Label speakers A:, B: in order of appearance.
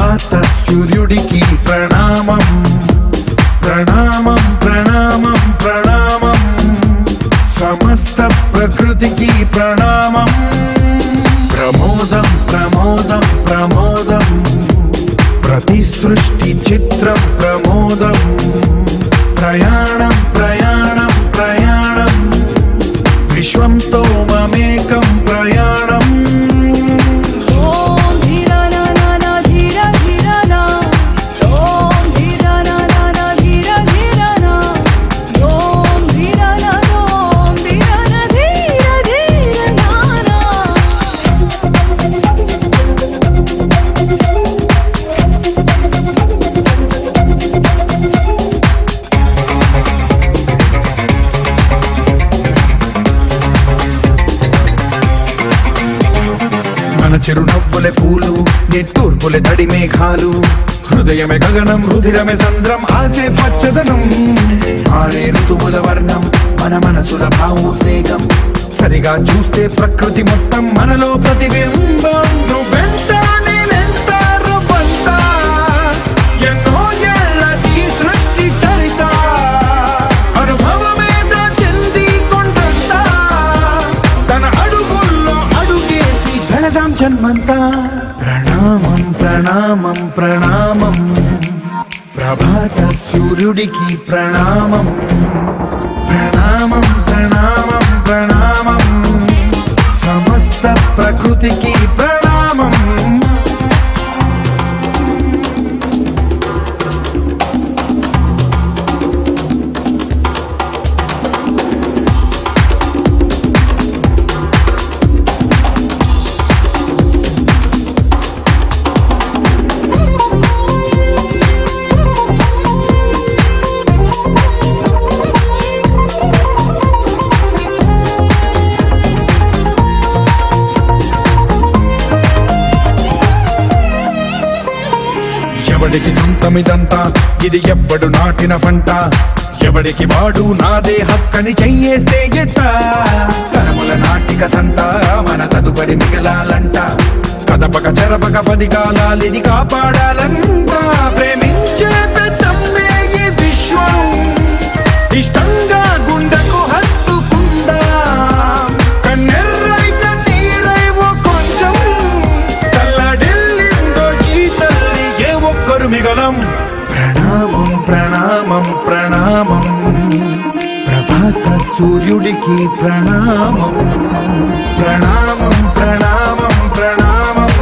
A: सूर्युडिकी प्रणामं प्रणामं प्रणामं प्रणामं समस्त प्रकृतिकी प्रणामं प्रमोदं प्रमोदं प्रमोदं प्रतिसृष्टि चित्र प्रमोदं प्रयाणं प्रयाणं प्रयाणं विश्वं तो ममेकं प्रयाणं చిరునవ్వులే పూలు నిట్టూర్పులే తడి మేఘాలు హృదయమే గగనం రుధిరమే సంద్రం ఆచే పచ్చదనం ఆరే ఋతువుల వర్ణం మన మనసుల భావోద్వేగం సరిగా చూస్తే ప్రకృతి మొత్తం మనలో ప్రతిబింబం నువ్వెంత నేనెంత రూపంత ఎన్నో ఏళ్ళది సృష్టి చరిత అనుభవమే చెంది కొండంత తన అడుగుల్లో అడుగేసి జనదాం జన్మంతా ప్రణామం ప్రణామం ప్రణామం ప్రభాత సూర్యుడికి ప్రణామం ప్రణామం ప్రణామం ప్రణామం సమస్త ప్రకృతికి ప్రణామం ఎవడికి సొంతమిదంతా ఇది ఎవ్వడు నాటిన పంట ఎవడికి వాడు నాదే హక్కని చెయ్యేస్తే ఎట్ట తరముల నాటిక సంట మన తదుపరి మిగలాలంట కదపక చెరపక 10 కాలాలిది కాపాడాలంట ప్రేమించే పెద్దమ్మే ఈ విశ్వం ఇష్టంగా గుండెకు హత్తుకుందా కన్నెర్రై కన్నీరై ఓ కొంచెం తల్లడిల్లిందో ఈ తల్లి ఏ ఒక్కరు మిగలం ప్రణామం ప్రణామం ప్రణామం ప్రభాత సూర్యుడికి ప్రణామం ప్రణామం ప్రణామం ప్రణామం